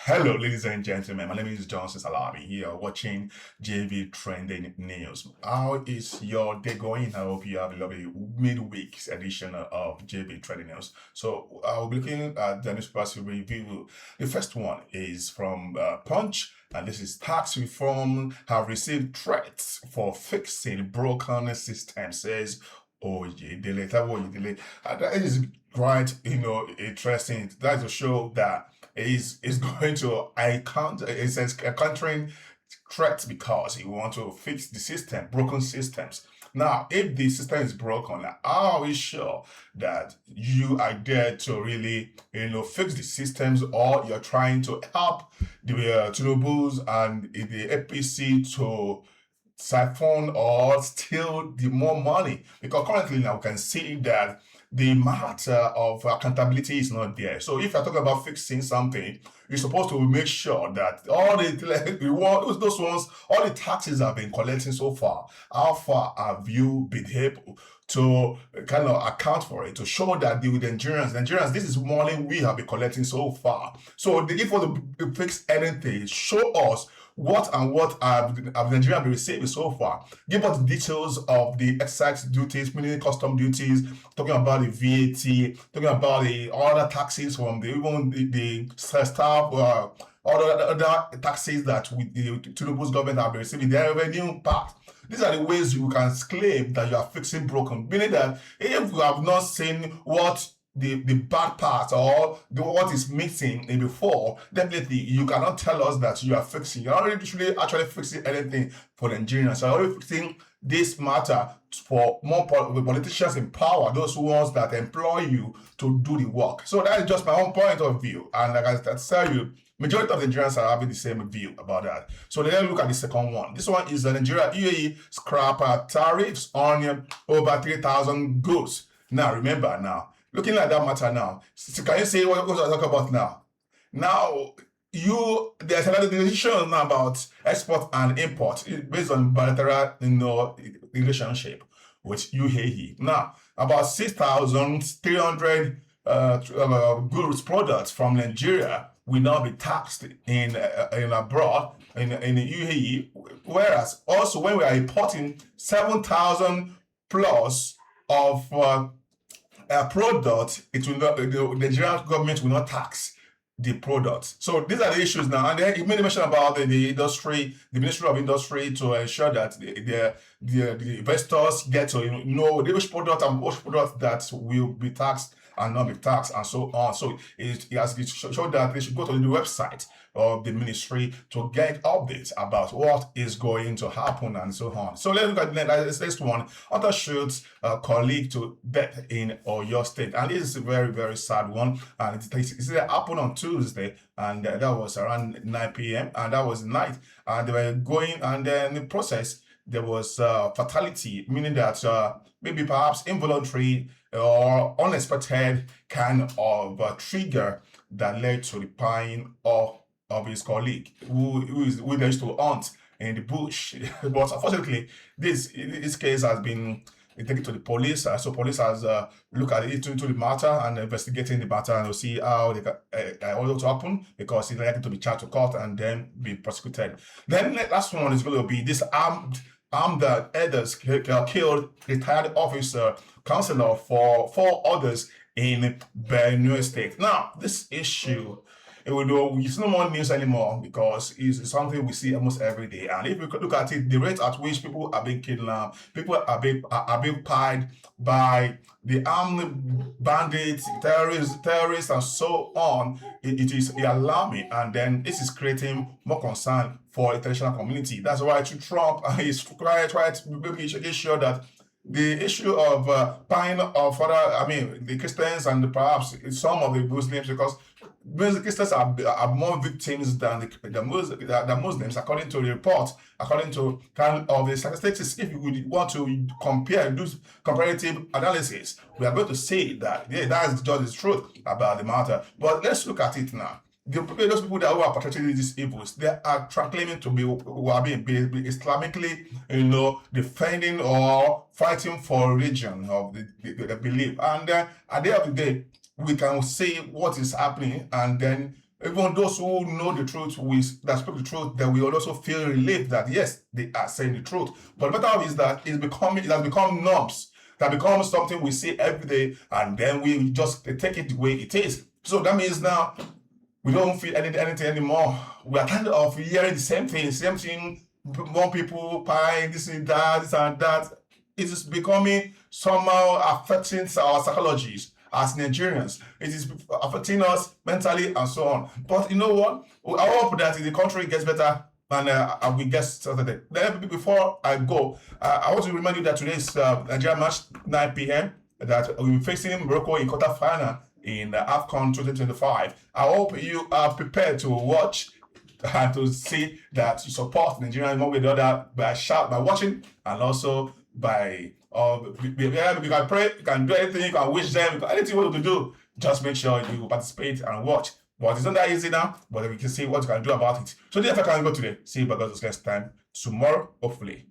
Hello, ladies and gentlemen. My name is Johnson Salami here watching JV Trending News. How is your day going? I hope you have a lovely midweek edition of JV Trending News. So I'll be looking at the newspapers review. The first one is from Punch, and this is tax reform have received threats for fixing broken system, says Oyedele. That is quite, interesting. That's to show that is going to countering threats because you want to fix the system, broken systems. Now, if the system is broken, how are we sure that you are there to really, fix the systems, or you're trying to help the Tinubus and the APC to siphon or steal the more money? Because currently now we can see that the matter of accountability is not there. So if you're talking about fixing something, you're supposed to make sure that all those ones, all the taxes have been collecting so far, how far have you been able to kind of account for it, to show that the Nigerians, this is money we have been collecting so far. So if you want to fix anything, show us what have Nigeria been receiving so far. Give us the details of the excise duties, meaning custom duties, talking about the VAT, talking about the other taxes from the staff, other taxes that the Tinubu's government have been receiving, their revenue part. These are the ways you can claim that you are fixing broken, meaning that if you have not seen what the bad part or what is missing in before, definitely you cannot tell us that you are fixing. You're not really actually fixing anything for Nigerians. You're only fixing this matter for more politicians in power, those ones that employ you to do the work. So that is just my own point of view. And like I tell you, majority of Nigerians are having the same view about that. So let's look at the second one. This one is Nigeria UAE scrap tariffs on over 3,000 goods. Now, remember now, looking at that matter now, so can you say what I talk about now? Now, there's another decision now about export and import based on bilateral, relationship with UAE. Now, about 6,300 goods products from Nigeria will now be taxed in abroad in the UAE, whereas also when we are importing 7,000 plus of product, it will not, the Nigerian government will not tax the product. So these are the issues now. And then you made a mention about the industry, the Ministry of Industry, to ensure that the investors get to know which product and which product that will be taxed and not be taxed, and so on. So it has showed that they should go to the website of the ministry to get updates about what is going to happen and so on. So let's look at the next one. Hunter shoots a colleague to death in Oyo State, and this is a very, very sad one. And it happened on Tuesday, and that was around 9 p.m. and that was night. And they were going, and then in the process there was fatality, meaning that maybe perhaps involuntary or unexpected kind of trigger that led to the dying of his colleague who used to hunt in the bush. But unfortunately, this case has been taken to the police. So police has looked at it into the matter and investigating the matter, and we'll see how they all to happen, because it's likely to be charged to court and then be prosecuted. Then the last one is going to be this armed elders killed retired officer, councillor for 4 others in Benue State. Now, this issue, it's no more news anymore because it's something we see almost every day. And if we could look at it, the rate at which people are being kidnapped, people are being pied by the armed bandits, terrorists, and so on, it is alarming. And then this is creating more concern for the international community. That's why Trump is trying to make sure that the issue of buying of the Christians and perhaps some of the Muslims, because Christians are more victims than the Muslims, according to the report, according to kind of the statistics. If you want to do comparative analysis, we are going to say that that is just the truth about the matter. But let's look at it now. Those people that are perpetrating these evils, they are claiming to be who are being Islamically, defending or fighting for religion of the belief. And at the end of the day, we can see what is happening, and then Even those who know the truth, that speak the truth, that we also feel relief that yes, they are saying the truth. But the matter is that it has become norms. That becomes something we see every day, and then we just take it the way it is. So that means now we don't feel anything anymore. We are kind of hearing the same thing, more people buying this and that, this and that. It is becoming somehow affecting our psychologies as Nigerians. It is affecting us mentally and so on. But you know what? I hope that the country gets better and we get started. Then before I go, I want to remind you that today is Nigeria match 9 p.m. that we'll be facing Morocco in quarterfinal in AFCON 2025. I hope you are prepared to watch and to see that you support Nigeria in one way or the other by watching and also by you can pray, you can do anything, you can wish them, anything you want to do. Just make sure you participate and watch. But it's not that easy now, but we can see what you can do about it. So, if I can go today, see you by God's next time tomorrow, hopefully.